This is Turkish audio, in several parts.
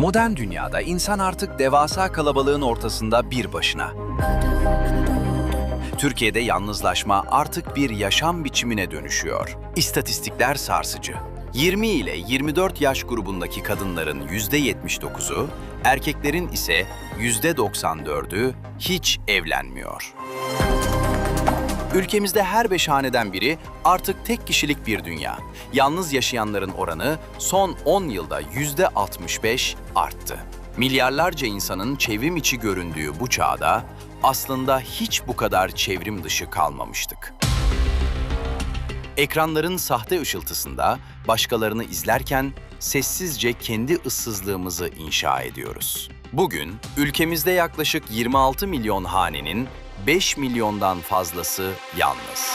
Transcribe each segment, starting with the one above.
Modern dünyada insan artık devasa kalabalığın ortasında bir başına. Türkiye'de yalnızlaşma artık bir yaşam biçimine dönüşüyor. İstatistikler sarsıcı. 20 ile 24 yaş grubundaki kadınların %79'u, erkeklerin ise %94'ü hiç evlenmiyor. Ülkemizde her 5 haneden biri artık tek kişilik bir dünya. Yalnız yaşayanların oranı son 10 yılda %65 arttı. Milyarlarca insanın çevrim içi göründüğü bu çağda aslında hiç bu kadar çevrim dışı kalmamıştık. Ekranların sahte ışıltısında başkalarını izlerken sessizce kendi ıssızlığımızı inşa ediyoruz. Bugün ülkemizde yaklaşık 26 milyon hanenin 5 milyondan fazlası yalnız.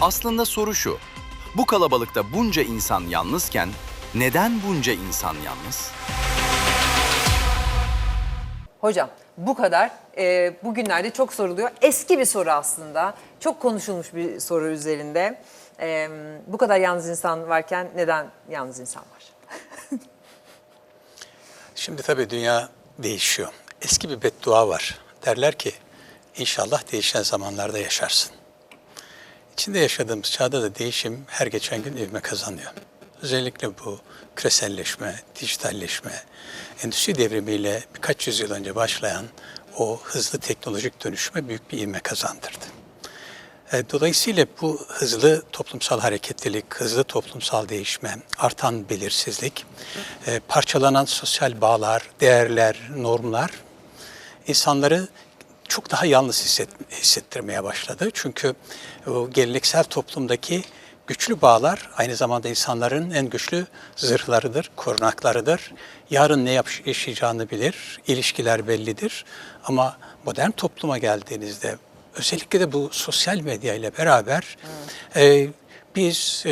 Aslında soru şu, bu kalabalıkta bunca insan yalnızken neden bunca insan yalnız? Hocam bu kadar. Bugünlerde çok soruluyor. Eski bir soru aslında. Çok konuşulmuş bir soru üzerinde. Bu kadar yalnız insan varken neden yalnız insan var? Şimdi tabii dünya değişiyor. Eski bir beddua var. Derler ki inşallah değişen zamanlarda yaşarsın. İçinde yaşadığımız çağda da değişim her geçen gün ivme kazanıyor. Özellikle bu küreselleşme, dijitalleşme, endüstri devrimiyle birkaç yüzyıl önce başlayan o hızlı teknolojik dönüşme büyük bir ivme kazandırdı. Dolayısıyla bu hızlı toplumsal hareketlilik, hızlı toplumsal değişme, artan belirsizlik, parçalanan sosyal bağlar, değerler, normlar insanları çok daha yalnız hissettirmeye başladı. Çünkü o geleneksel toplumdaki güçlü bağlar aynı zamanda insanların en güçlü zırhlarıdır, korunaklarıdır. Yarın ne yaşayacağını bilir, ilişkiler bellidir. Ama modern topluma geldiğinizde, özellikle de bu sosyal medya ile beraber biz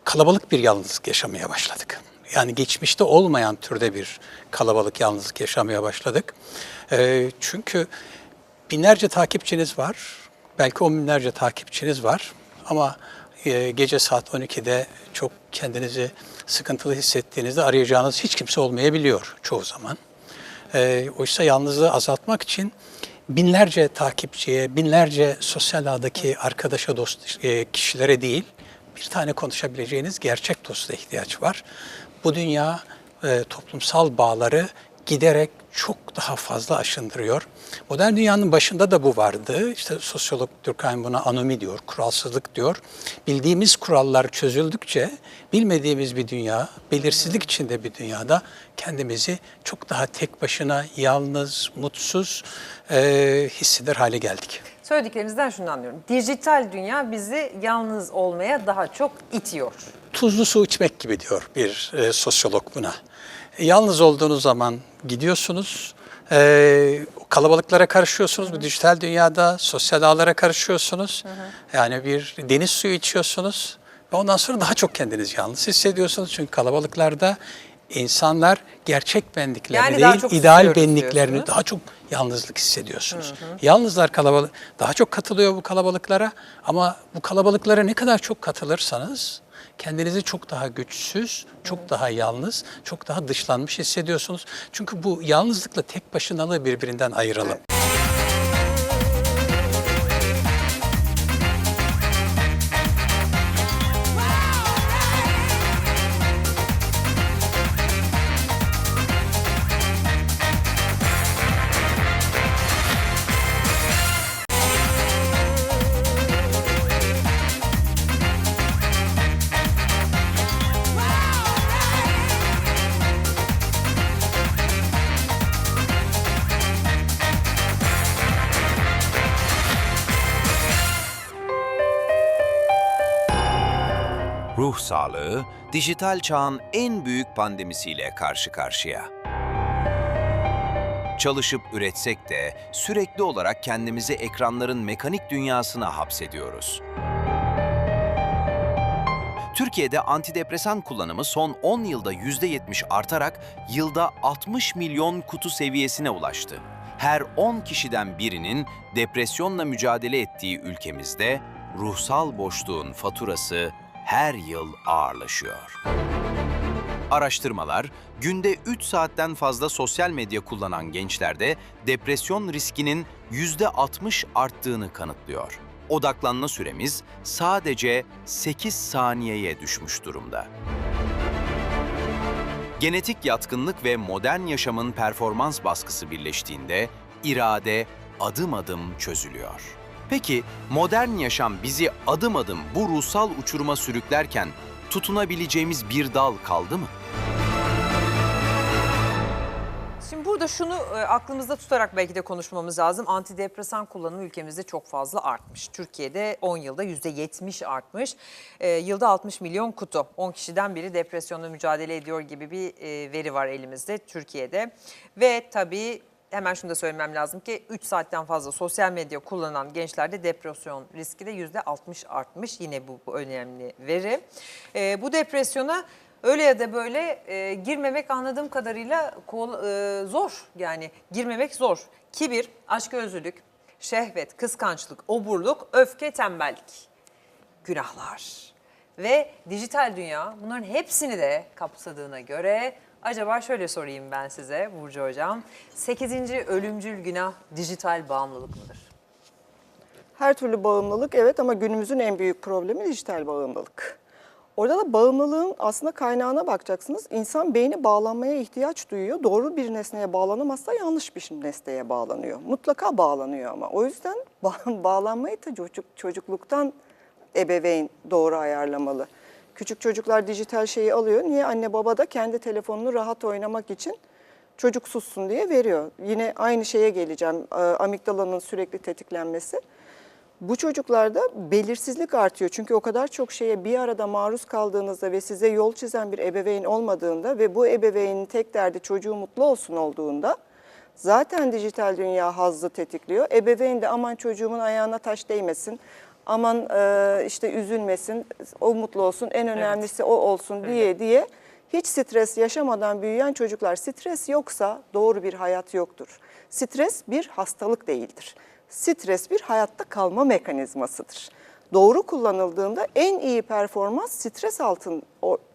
kalabalık bir yalnızlık yaşamaya başladık. Yani geçmişte olmayan türde bir kalabalık yalnızlık yaşamaya başladık. Çünkü binlerce takipçiniz var, belki on binlerce takipçiniz var ama gece saat 12'de çok kendinizi sıkıntılı hissettiğinizde arayacağınız hiç kimse olmayabiliyor çoğu zaman. Oysa yalnızlığı azaltmak için binlerce takipçiye, binlerce sosyal ağdaki arkadaşa, dost kişilere değil, bir tane konuşabileceğiniz gerçek dosta ihtiyaç var. Bu dünya toplumsal bağları giderek çok daha fazla aşındırıyor. Modern dünyanın başında da bu vardı. İşte sosyolog Durkheim buna anomi diyor, kuralsızlık diyor. Bildiğimiz kurallar çözüldükçe bilmediğimiz bir dünya, belirsizlik içinde bir dünyada kendimizi çok daha tek başına, yalnız, mutsuz hisseder hale geldik. Söylediklerinizden şunu anlıyorum. Dijital dünya bizi yalnız olmaya daha çok itiyor. Tuzlu su içmek gibi diyor bir sosyolog buna. Yalnız olduğunuz zaman gidiyorsunuz, kalabalıklara karışıyorsunuz bu dijital dünyada, sosyal ağlara karışıyorsunuz. Yani bir deniz suyu içiyorsunuz ve ondan sonra daha çok kendinizi yalnız hissediyorsunuz. Çünkü kalabalıklarda insanlar gerçek benliklerini Yani değil, ideal benliklerini diyorsunuz. daha çok yalnızlık hissediyorsunuz. Yalnızlar daha çok katılıyor bu kalabalıklara ama bu kalabalıklara ne kadar çok katılırsanız kendinizi çok daha güçsüz, çok daha yalnız, çok daha dışlanmış hissediyorsunuz. Çünkü bu yalnızlıkla tek başınalığı birbirinden ayıralım. Ruh sağlığı, dijital çağın en büyük pandemisiyle karşı karşıya. Çalışıp üretsek de sürekli olarak kendimizi ekranların mekanik dünyasına hapsediyoruz. Türkiye'de antidepresan kullanımı son 10 yılda %70 artarak yılda 60 milyon kutu seviyesine ulaştı. Her 10 kişiden birinin depresyonla mücadele ettiği ülkemizde ruhsal boşluğun faturası her yıl ağırlaşıyor. Araştırmalar, günde 3 saatten fazla sosyal medya kullanan gençlerde depresyon riskinin %60 arttığını kanıtlıyor. Odaklanma süremiz sadece 8 saniyeye düşmüş durumda. Genetik yatkınlık ve modern yaşamın performans baskısı birleştiğinde irade adım adım çözülüyor. Peki modern yaşam bizi adım adım bu ruhsal uçuruma sürüklerken tutunabileceğimiz bir dal kaldı mı? Şimdi burada şunu aklımızda tutarak belki de konuşmamız lazım. Antidepresan kullanımı ülkemizde çok fazla artmış. Türkiye'de 10 yılda %70 artmış. Yılda 60 milyon kutu. 10 kişiden biri depresyonla mücadele ediyor gibi bir veri var elimizde Türkiye'de. Ve tabii hemen şunu da söylemem lazım ki 3 saatten fazla sosyal medya kullanan gençlerde depresyon riski de %60 artmış. Yine bu önemli veri. Bu depresyona öyle ya da böyle girmemek anladığım kadarıyla zor. Yani girmemek zor. Kibir, açgözlülük, şehvet, kıskançlık, oburluk, öfke, tembellik. Günahlar. Ve dijital dünya bunların hepsini de kapsadığına göre acaba şöyle sorayım ben size Burcu Hocam. 8. ölümcül günah dijital bağımlılık mıdır? Her türlü bağımlılık evet ama günümüzün en büyük problemi dijital bağımlılık. Orada da bağımlılığın aslında kaynağına bakacaksınız. İnsan beyni bağlanmaya ihtiyaç duyuyor. Doğru bir nesneye bağlanamazsa yanlış bir nesneye bağlanıyor. Mutlaka bağlanıyor ama. O yüzden bağlanmayı da çocukluktan ebeveyn doğru ayarlamalı. Küçük çocuklar dijital şeyi alıyor. Niye? Anne baba da kendi telefonunu rahat oynamak için çocuk sussun diye veriyor. Yine aynı şeye geleceğim. Amigdalanın sürekli tetiklenmesi. Bu çocuklarda belirsizlik artıyor. Çünkü o kadar çok şeye bir arada maruz kaldığınızda ve size yol çizen bir ebeveyn olmadığında ve bu ebeveynin tek derdi çocuğu mutlu olsun olduğunda zaten dijital dünya hazzı tetikliyor. Ebeveyn de aman çocuğumun ayağına taş değmesin, aman işte üzülmesin, o mutlu olsun, en önemlisi o olsun diye hiç stres yaşamadan büyüyen çocuklar. Stres yoksa doğru bir hayat yoktur. Stres bir hastalık değildir. Stres bir hayatta kalma mekanizmasıdır. Doğru kullanıldığında en iyi performans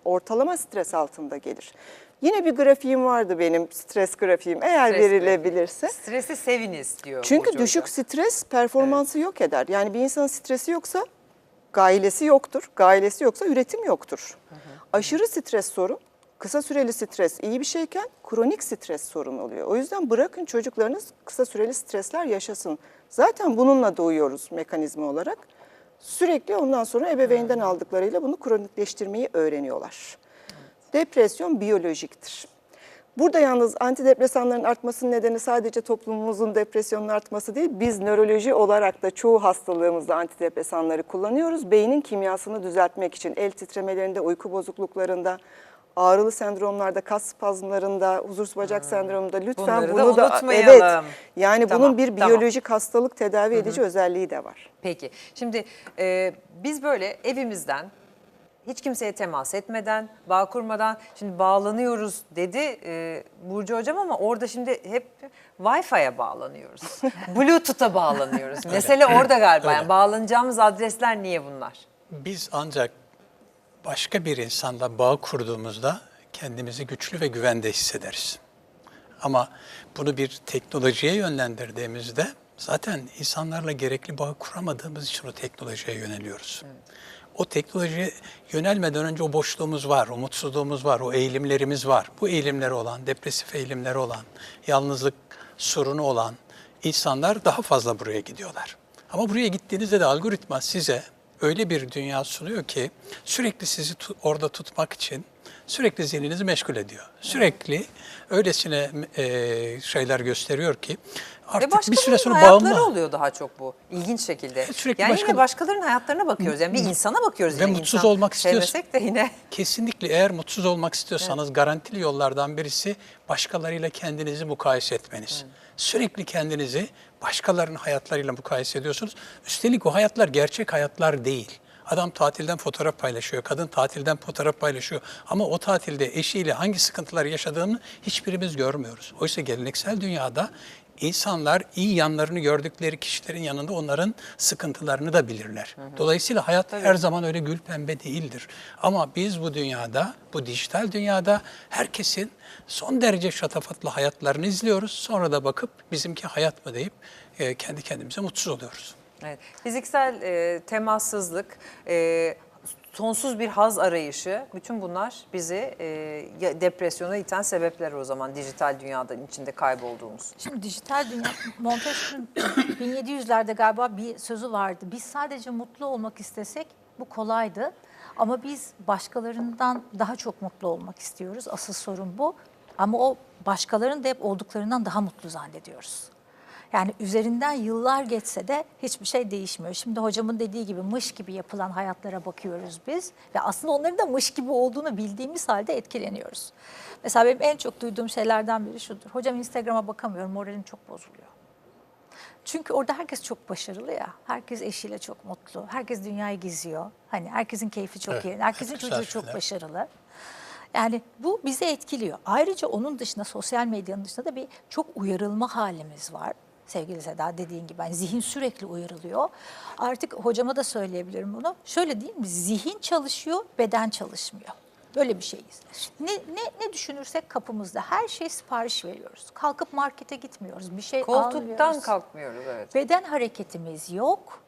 ortalama stres altında gelir. Yine bir grafiğim vardı benim, stres grafiğim eğer verilebilirse. Stresi seviniz diyor. Çünkü Burcu düşük Hocam. stres performansı yok eder. Yani bir insanın stresi yoksa gailesi yoktur. Gailesi yoksa üretim yoktur. Aşırı stres sorun. Kısa süreli stres iyi bir şeyken kronik stres sorun oluyor. O yüzden bırakın çocuklarınız kısa süreli stresler yaşasın. Zaten bununla doğuyoruz mekanizma olarak. Sürekli ondan sonra ebeveynden aldıklarıyla bunu kronikleştirmeyi öğreniyorlar. Depresyon biyolojiktir. Burada yalnız antidepresanların artmasının nedeni sadece toplumumuzun depresyonun artması değil. Biz nöroloji olarak da çoğu hastalığımızda antidepresanları kullanıyoruz. Beynin kimyasını düzeltmek için el titremelerinde, uyku bozukluklarında, ağrılı sendromlarda, kas spazmlarında, huzursuz bacak sendromunda lütfen Bunları bunu da da unutmayalım. yani Tamam, bunun bir biyolojik hastalık tedavi edici özelliği de var. Peki şimdi biz böyle evimizden hiç kimseye temas etmeden, bağ kurmadan şimdi bağlanıyoruz dedi Burcu Hocam ama orada şimdi hep Wi-Fi'ye bağlanıyoruz. Bluetooth'a bağlanıyoruz. Mesele orada galiba. Yani bağlanacağımız adresler niye bunlar? Biz ancak başka bir insanla bağ kurduğumuzda kendimizi güçlü ve güvende hissederiz. Ama bunu bir teknolojiye yönlendirdiğimizde zaten insanlarla gerekli bağ kuramadığımız için o teknolojiye yöneliyoruz. Evet. O teknolojiye yönelmeden önce o boşluğumuz var, o mutsuzluğumuz var, o eğilimlerimiz var. Bu eğilimleri olan, depresif eğilimleri olan, yalnızlık sorunu olan insanlar daha fazla buraya gidiyorlar. Ama buraya gittiğinizde de algoritma size öyle bir dünya sunuyor ki sürekli sizi orada tutmak için sürekli zihninizi meşgul ediyor. Sürekli öylesine şeyler gösteriyor ki artık bir süre sonra hayatları bağımlı oluyor daha çok bu. İlginç şekilde. Sürekli yani yine başkalarının hayatlarına bakıyoruz. Yani bir insana bakıyoruz. Ve yine mutsuz insan olmak istiyorsun. sevmesek de yine. Kesinlikle eğer mutsuz olmak istiyorsanız garantili yollardan birisi başkalarıyla kendinizi mukayese etmeniz. Sürekli kendinizi başkalarının hayatlarıyla mukayese ediyorsunuz. Üstelik o hayatlar gerçek hayatlar değil. Adam tatilden fotoğraf paylaşıyor, kadın tatilden fotoğraf paylaşıyor. Ama o tatilde eşiyle hangi sıkıntılar yaşadığını hiçbirimiz görmüyoruz. Oysa geleneksel dünyada İnsanlar iyi yanlarını gördükleri kişilerin yanında onların sıkıntılarını da bilirler. Dolayısıyla hayat her zaman öyle gül pembe değildir. Ama biz bu dünyada, bu dijital dünyada herkesin son derece şatafatlı hayatlarını izliyoruz. Sonra da bakıp bizimki hayat mı deyip kendi kendimize mutsuz oluyoruz. Evet. Fiziksel temassızlık, sonsuz bir haz arayışı, bütün bunlar bizi depresyona iten sebepler o zaman dijital dünyanın içinde kaybolduğumuz. Şimdi dijital dünya, Montesquieu'nun 1700'lerde galiba bir sözü vardı. Biz sadece mutlu olmak istesek bu kolaydı. Ama biz başkalarından daha çok mutlu olmak istiyoruz. Asıl sorun bu. Ama o başkalarının da hep olduklarından daha mutlu zannediyoruz. Yani üzerinden yıllar geçse de hiçbir şey değişmiyor. Şimdi hocamın dediği gibi mış gibi yapılan hayatlara bakıyoruz biz. Ve aslında onların da mış gibi olduğunu bildiğimiz halde etkileniyoruz. Mesela benim en çok duyduğum şeylerden biri şudur. Hocam Instagram'a bakamıyorum, moralim çok bozuluyor. Çünkü orada herkes çok başarılı ya. Herkes eşiyle çok mutlu. Herkes dünyayı geziyor. Hani herkesin keyfi çok Evet, yerinde. Herkesin çok çocuğu güzel çok şeyler. başarılı. Yani bu bizi etkiliyor. Ayrıca onun dışında, sosyal medyanın dışında da bir çok uyarılma halimiz var. Sevgili Seda, dediğin gibi yani zihin sürekli uyarılıyor. Artık hocama da söyleyebilirim bunu. Şöyle değil mi? Zihin çalışıyor, beden çalışmıyor. Böyle bir şeyiz. Ne düşünürsek kapımızda her şey sipariş veriyoruz. Kalkıp markete gitmiyoruz. Bir şey Koltuktan almıyoruz. kalkmıyoruz, evet. Beden hareketimiz yok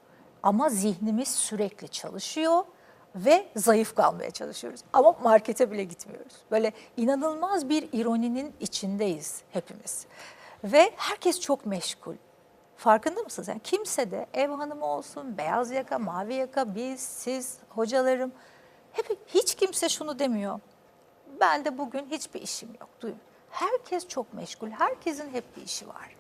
ama zihnimiz sürekli çalışıyor ve zayıf kalmaya çalışıyoruz. Ama markete bile gitmiyoruz. Böyle inanılmaz bir ironinin içindeyiz hepimiz. Ve herkes çok meşgul. Farkında mısınız? Yani kimse de ev hanımı olsun, beyaz yaka, mavi yaka, biz, siz, hocalarım, hiç kimse şunu demiyor. Ben de bugün hiçbir işim yok. Duyun. Herkes çok meşgul. Herkesin hep bir işi var.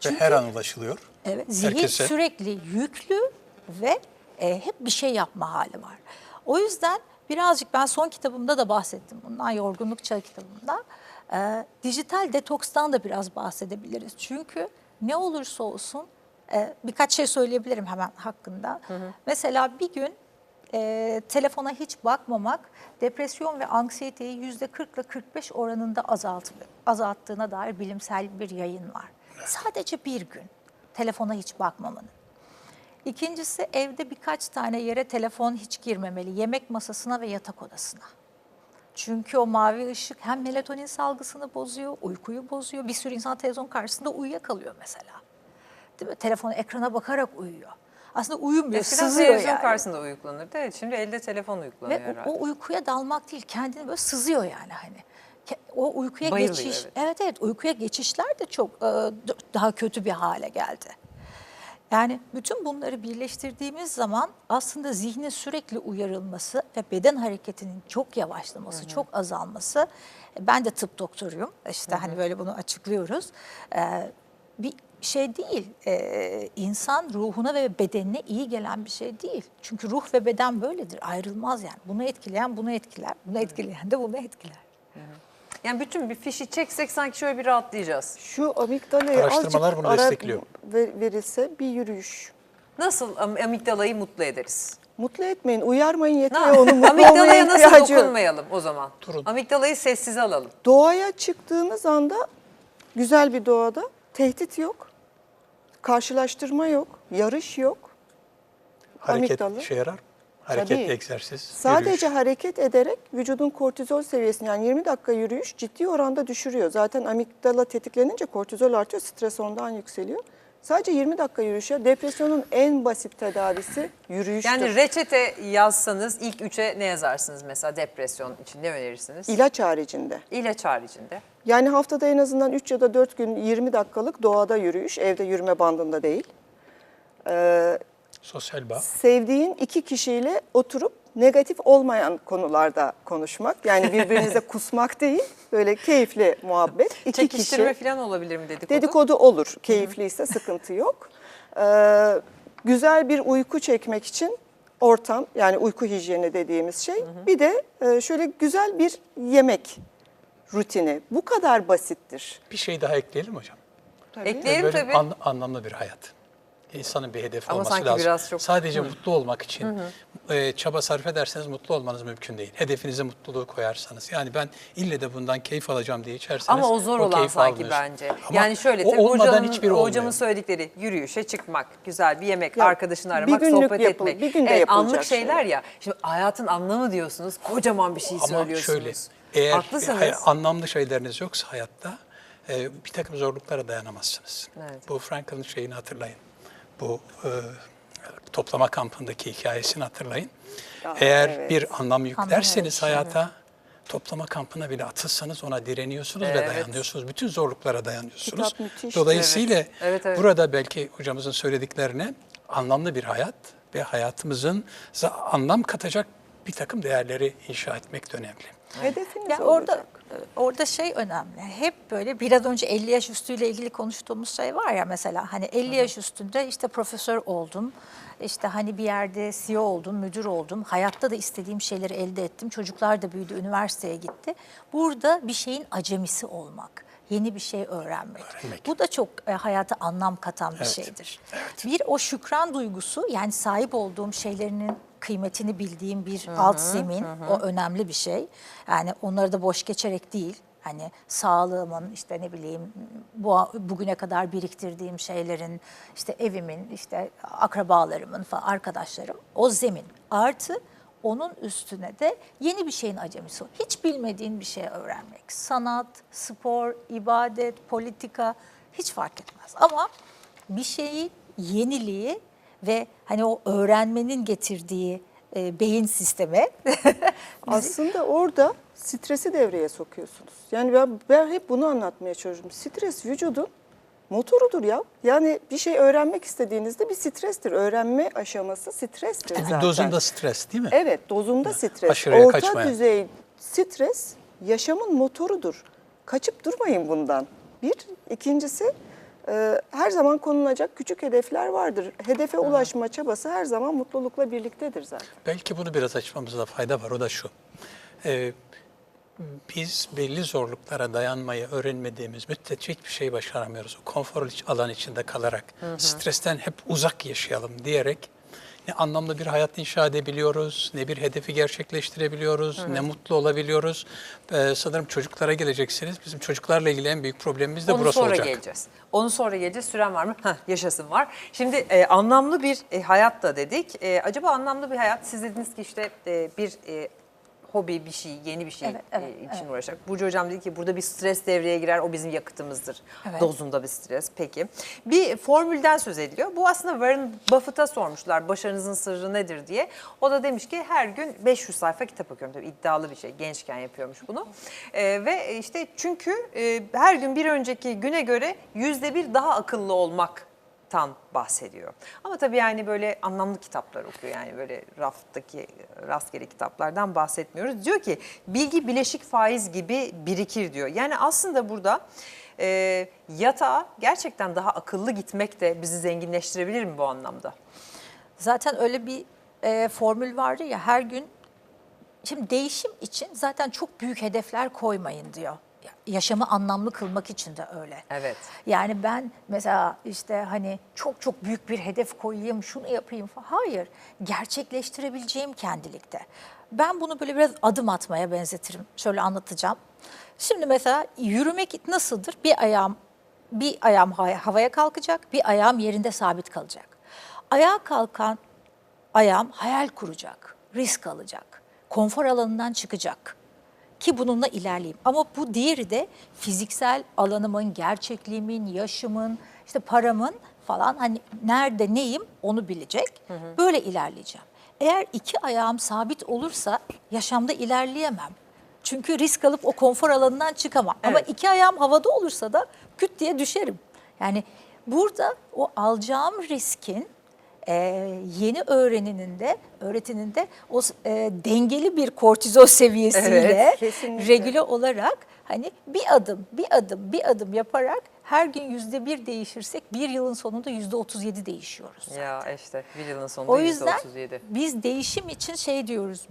Ve her an ulaşılıyor. Evet, zihin Herkese. sürekli yüklü ve hep bir şey yapma hali var. O yüzden birazcık ben son kitabımda da bahsettim bundan, Yorgunluk Çağı kitabımda. Dijital detokstan da biraz bahsedebiliriz. Çünkü ne olursa olsun birkaç şey söyleyebilirim hemen hakkında. Mesela bir gün telefona hiç bakmamak depresyon ve anksiyeteyi %40 ile 45 oranında azalttığına dair bilimsel bir yayın var. Sadece bir gün telefona hiç bakmamanın. İkincisi, evde birkaç tane yere telefon hiç girmemeli. Yemek masasına ve yatak odasına. Çünkü o mavi ışık hem melatonin salgısını bozuyor, uykuyu bozuyor. Bir sürü insan televizyon karşısında uyuyakalıyor mesela. Değil mi? Telefona, ekrana bakarak uyuyor. Aslında uyumuyor, Eskiden sızıyor televizyon yani. karşısında uyuklanırdı. Evet, şimdi elde telefon uyuklanıyor Ve herhalde. o uykuya dalmak değil, kendini böyle sızıyor yani hani. O uykuya Bayılıyor, geçiş, evet. evet uykuya geçişler de çok daha kötü bir hale geldi. Yani bütün bunları birleştirdiğimiz zaman aslında zihnin sürekli uyarılması ve beden hareketinin çok yavaşlaması, çok azalması. Ben de tıp doktoruyum. İşte hani böyle bunu açıklıyoruz. Bir şey değil. İnsan ruhuna ve bedenine iyi gelen bir şey değil. Çünkü ruh ve beden böyledir. Ayrılmaz yani. Bunu etkileyen bunu etkiler. Bunu etkileyen de bunu etkiler. Yani bütün bir fişi çeksek sanki şöyle bir rahatlayacağız. Şu amigdalaya Araştırmalar azıcık bunu ara destekliyor. verilse bir yürüyüş. Nasıl amigdalayı mutlu ederiz? Mutlu etmeyin, uyarmayın yeter. Ne? Onun mutlu olmaya Amigdalaya nasıl ihtiyacı yok. dokunmayalım o zaman? Durun. Amigdalayı sessize alalım. Doğaya çıktığınız anda güzel bir doğada tehdit yok, karşılaştırma yok, yarış yok. Hareket Amigdala. işe yarar. Hareketli Tabii. egzersiz, Sadece yürüyüş. hareket ederek vücudun kortizol seviyesini, yani 20 dakika yürüyüş ciddi oranda düşürüyor. Zaten amigdala tetiklenince kortizol artıyor, stres ondan yükseliyor. Sadece 20 dakika yürüyüş. Depresyonun en basit tedavisi yürüyüştür. Yani reçete yazsanız ilk 3'e ne yazarsınız mesela depresyon için ne önerirsiniz? İlaç haricinde. İlaç haricinde. Yani haftada en azından 3 ya da 4 gün 20 dakikalık doğada yürüyüş, evde yürüme bandında değil. Sosyal bağ. Sevdiğin 2 kişiyle oturup negatif olmayan konularda konuşmak. Yani birbirinize kusmak değil, böyle keyifli muhabbet. 2 Çekiştirme kişi. falan olabilir mi dedikodu? Dedikodu olur, keyifliyse sıkıntı yok. Güzel bir uyku çekmek için ortam, yani uyku hijyeni dediğimiz şey. Bir de şöyle güzel bir yemek rutini. Bu kadar basittir. Bir şey daha ekleyelim hocam. Ekleyelim Böyle tabii. anlamlı bir hayat. İnsanın bir hedefi Ama olması sanki lazım. biraz çok- Sadece mutlu olmak için çaba sarf ederseniz mutlu olmanız mümkün değil. Hedefinize mutluluğu koyarsanız. Yani ben ille de bundan keyif alacağım diye içerseniz Ama o zor olan keyfi sanki almıyorsunuz. bence. Ama Yani şöyle o tabii olmadan hiçbiri olmuyor. hocamın söyledikleri yürüyüşe çıkmak, güzel bir yemek, Ya, arkadaşını bir aramak, günlük sohbet etmek. bir günde Evet, yapılacak anlık şeyler şeyler. ya. Şimdi hayatın anlamı diyorsunuz, kocaman bir şey Ama söylüyorsunuz. şöyle, eğer Haklısınız. anlamlı şeyleriniz yoksa hayatta bir takım zorluklara dayanamazsınız. Evet. Bu Frankl'ın şeyini hatırlayın. Bu toplama kampındaki hikayesini hatırlayın. Eğer evet. bir anlam yüklerseniz Anlam hayata, toplama kampına bile atılsanız ona direniyorsunuz Evet. ve dayanıyorsunuz. Bütün zorluklara dayanıyorsunuz. Kitap müthiş. Dolayısıyla Evet, burada belki hocamızın söylediklerine anlamlı bir hayat ve hayatımızın anlam katacak bir takım değerleri inşa etmek de önemli. Hedefiniz Ya olacak. orada şey önemli. Hep böyle biraz önce 50 yaş üstüyle ilgili konuştuğumuz şey var ya, mesela hani 50 yaş üstünde işte profesör oldum. İşte hani bir yerde CEO oldum, müdür oldum. Hayatta da istediğim şeyleri elde ettim. Çocuklar da büyüdü, üniversiteye gitti. Burada bir şeyin acemisi olmak, yeni bir şey öğrenmek. Bu da çok hayata anlam katan bir şeydir. Bir o şükran duygusu, yani sahip olduğum şeylerinin kıymetini bildiğim bir alt zemin, o önemli bir şey. Yani onları da boş geçerek değil. Hani sağlığımın, işte ne bileyim bugüne kadar biriktirdiğim şeylerin, işte evimin, işte akrabalarımın falan, arkadaşlarım, o zemin. Artı onun üstüne de yeni bir şeyin acemisi. Hiç bilmediğin bir şey öğrenmek. Sanat, spor, ibadet, politika hiç fark etmez. Ama bir şeyi, yeniliği ve hani o öğrenmenin getirdiği beyin sistemi Aslında orada stresi devreye sokuyorsunuz. Yani ben hep bunu anlatmaya çalışıyorum. Stres vücudun motorudur ya. Yani bir şey öğrenmek istediğinizde bir strestir. Öğrenme aşaması strestir zaten. Dozunda stres değil mi? Evet, dozunda stres. Aşırıya Orta kaçmayan. düzey stres yaşamın motorudur. Kaçıp durmayın bundan. Bir. İkincisi, her zaman konulacak küçük hedefler vardır. Hedefe ulaşma çabası her zaman mutlulukla birliktedir zaten. Belki bunu biraz açmamızda fayda var. O da şu. Biz belli zorluklara dayanmayı öğrenmediğimiz müddetçe hiçbir şey başaramıyoruz. O konfor alan içinde kalarak stresten hep uzak yaşayalım diyerek ne anlamlı bir hayat inşa edebiliyoruz, ne bir hedefi gerçekleştirebiliyoruz, ne mutlu olabiliyoruz. Sanırım çocuklara geleceksiniz. Bizim çocuklarla ilgili en büyük problemimiz de Onu burası sonra olacak. geleceğiz. Onu sonra geleceğiz. Süren var mı? Heh, yaşasın var. Şimdi anlamlı bir hayat da dedik. Acaba anlamlı bir hayat, siz dediniz ki işte bir hobi, bir şey, yeni bir şey için uğraşacak. Burcu Hocam dedi ki burada bir stres devreye girer, o bizim yakıtımızdır. Evet. Dozunda bir stres. Peki. Bir formülden söz ediliyor. Bu aslında Warren Buffett'a sormuşlar başarınızın sırrı nedir diye. O da demiş ki her gün 500 sayfa kitap okuyorum. Tabii iddialı bir şey. Gençken yapıyormuş bunu. Ve işte çünkü her gün bir önceki güne göre %1 daha akıllı olmak bahsediyor. Ama tabii yani böyle anlamlı kitaplar okuyor. Yani böyle raftaki rastgele kitaplardan bahsetmiyoruz. Diyor ki bilgi bileşik faiz gibi birikir diyor. Yani aslında burada yatağa gerçekten daha akıllı gitmek de bizi zenginleştirebilir mi bu anlamda? zaten öyle bir formül vardı ya, her gün. Şimdi değişim için zaten çok büyük hedefler koymayın diyor. Yaşamı anlamlı kılmak için de öyle. Evet. Yani ben mesela işte hani çok büyük bir hedef koyayım, şunu yapayım falan. Hayır, gerçekleştirebileceğim kendilikte. Ben bunu böyle biraz adım atmaya benzetirim. Şöyle anlatacağım. Şimdi mesela yürümek nasıldır? Bir ayağım havaya kalkacak, bir ayağım yerinde sabit kalacak. Ayağa kalkan ayağım hayal kuracak, risk alacak, konfor alanından çıkacak ki bununla ilerleyeyim. Ama bu diğeri de fiziksel alanımın, gerçekliğimin, yaşımın, işte paramın falan, hani nerede neyim onu bilecek. Böyle ilerleyeceğim. Eğer iki ayağım sabit olursa yaşamda ilerleyemem. Çünkü risk alıp o konfor alanından çıkamam. Ama Evet. iki ayağım havada olursa da küt diye düşerim. Yani burada o alacağım riskin yeni öğretinin de o dengeli bir kortizol seviyesiyle Evet, kesinlikle. regüle olarak hani bir adım yaparak her gün %1 değişirsek bir yılın sonunda %37 değişiyoruz. Ya işte bir yılın sonunda O yüzden %37. biz değişim için şey diyoruz,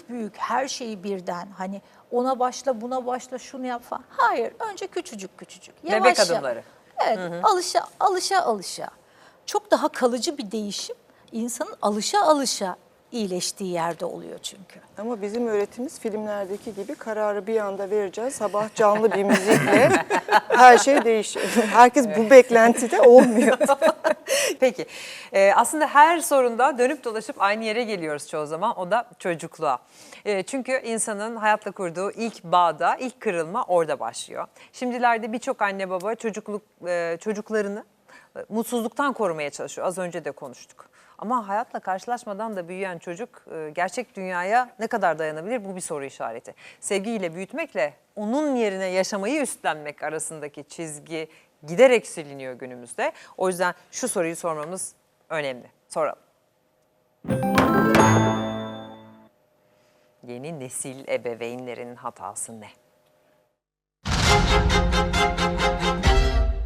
büyük her şeyi birden, hani ona başla, buna başla, şunu yap falan. Hayır, önce küçücük Bebek adımları. Evet, alışa. çok daha kalıcı bir değişim insanın alışa alışa iyileştiği yerde oluyor çünkü. Ama bizim öğretimimiz filmlerdeki gibi kararı bir anda vereceğiz. Sabah canlı bir müzikle her şey değişiyor. Herkes bu beklentide olmuyor. Peki. Aslında her sorunda dönüp dolaşıp aynı yere geliyoruz çoğu zaman. O da çocukluğa. Çünkü insanın hayatla kurduğu ilk bağda, ilk kırılma orada başlıyor. Şimdilerde birçok anne baba çocuklarını mutsuzluktan korumaya çalışıyor. Az önce de konuştuk. Ama hayatla karşılaşmadan da büyüyen çocuk gerçek dünyaya ne kadar dayanabilir? Bu bir soru işareti. Sevgiyle büyütmekle onun yerine yaşamayı üstlenmek arasındaki çizgi giderek siliniyor günümüzde. O yüzden şu soruyu sormamız önemli. Soralım. Yeni nesil ebeveynlerin hatası ne?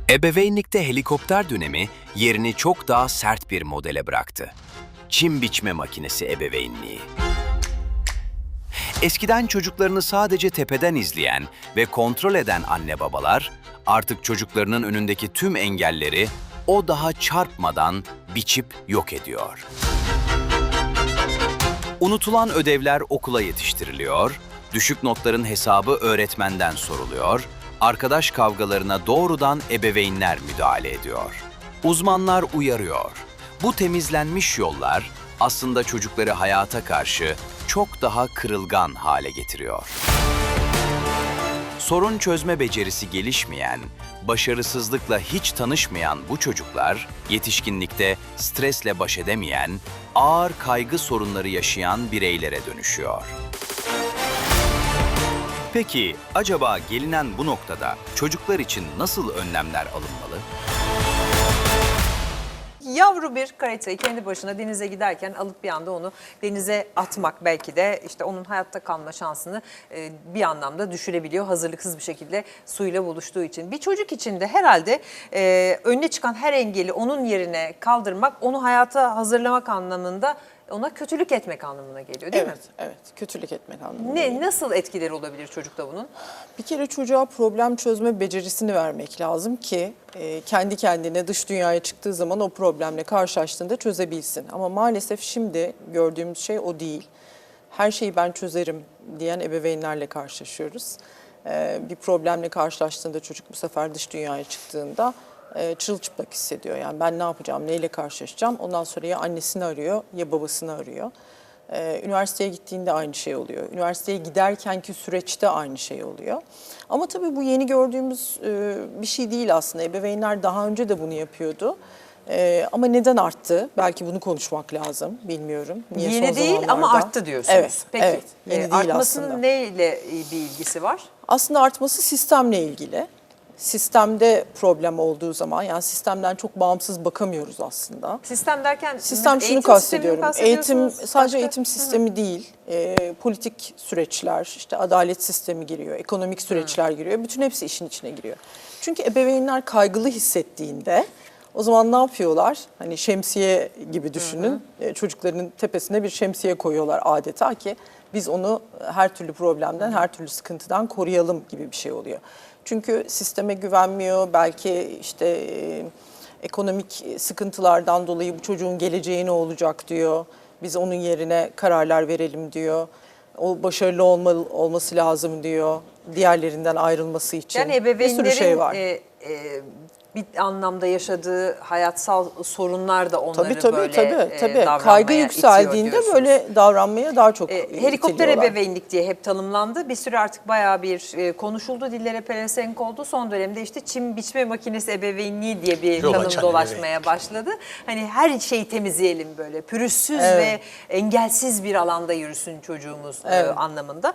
Ebeveynlikte helikopter dönemi yerini çok daha sert bir modele bıraktı. Çim biçme makinesi ebeveynliği. Eskiden çocuklarını sadece tepeden izleyen ve kontrol eden anne babalar, artık çocuklarının önündeki tüm engelleri o daha çarpmadan biçip yok ediyor. Unutulan ödevler okula yetiştiriliyor, düşük notların hesabı öğretmenden soruluyor, arkadaş kavgalarına doğrudan ebeveynler müdahale ediyor. Uzmanlar uyarıyor. Bu temizlenmiş yollar aslında çocukları hayata karşı çok daha kırılgan hale getiriyor. Sorun çözme becerisi gelişmeyen, başarısızlıkla hiç tanışmayan bu çocuklar, yetişkinlikte stresle baş edemeyen, ağır kaygı sorunları yaşayan bireylere dönüşüyor. Peki, acaba gelinen bu noktada çocuklar için nasıl önlemler alınmalı? Yavru bir karetayı kendi başına denize giderken alıp bir anda onu denize atmak belki de işte onun hayatta kalma şansını bir anlamda düşürebiliyor. Hazırlıksız bir şekilde suyla buluştuğu için. Bir çocuk için de herhalde önüne çıkan her engeli onun yerine kaldırmak, onu hayata hazırlamak anlamında ona kötülük etmek anlamına geliyor değil mi? Evet, kötülük etmek anlamında. Nasıl etkileri olabilir çocukta bunun? Bir kere çocuğa problem çözme becerisini vermek lazım ki kendi kendine dış dünyaya çıktığı zaman o problemle karşılaştığında çözebilsin. Ama maalesef şimdi gördüğümüz şey o değil. Her şeyi ben çözerim diyen ebeveynlerle karşılaşıyoruz. Bir problemle karşılaştığında çocuk bu sefer dış dünyaya çıktığında çırılçıplak hissediyor. Yani ben ne yapacağım, neyle karşılaşacağım? Ondan sonra ya annesini arıyor ya babasını arıyor. Üniversiteye gittiğinde aynı şey oluyor. Üniversiteye giderkenki süreçte aynı şey oluyor. Ama tabii bu yeni gördüğümüz bir şey değil aslında. Ebeveynler daha önce de bunu yapıyordu. Ama neden arttı? Belki bunu konuşmak lazım. Bilmiyorum. Niye Yeni son değil ama zamanlarda? arttı diyorsunuz. Evet, Peki evet. Yeni değil artmasının aslında. neyle bir ilgisi var? Aslında artması sistemle ilgili. Sistemde problem olduğu zaman, yani sistemden çok bağımsız bakamıyoruz aslında. Sistem derken Sistem şunu eğitim kastediyorum. sistemini mi Eğitim kastediyorsunuz? sadece Başka? eğitim sistemi değil. Politik süreçler, işte adalet sistemi giriyor, ekonomik süreçler giriyor. Bütün hepsi işin içine giriyor. Çünkü ebeveynler kaygılı hissettiğinde o zaman ne yapıyorlar? Hani şemsiye gibi düşünün. Çocuklarının tepesine bir şemsiye koyuyorlar adeta ki biz onu her türlü problemden, her türlü sıkıntıdan koruyalım gibi bir şey oluyor. Çünkü sisteme güvenmiyor, belki işte ekonomik sıkıntılardan dolayı bu çocuğun geleceği ne olacak diyor. Biz onun yerine kararlar verelim diyor. O başarılı olması lazım diyor. Diğerlerinden ayrılması için. Yani bir sürü şey var. Bir anlamda yaşadığı hayatsal sorunlar da onları Tabii. böyle Kaygı davranmaya yükseldiğinde itiyor diyorsunuz. böyle davranmaya daha çok Helikopter itiliyorlar. ebeveynlik diye hep tanımlandı. Bir süre artık bayağı bir konuşuldu, dillere pelesenk oldu. Son dönemde işte çim biçme makinesi ebeveynliği diye bir Yol tanım açan dolaşmaya başladı. Hani her şeyi temizleyelim böyle pürüzsüz ve engelsiz bir alanda yürüsün çocuğumuz anlamında.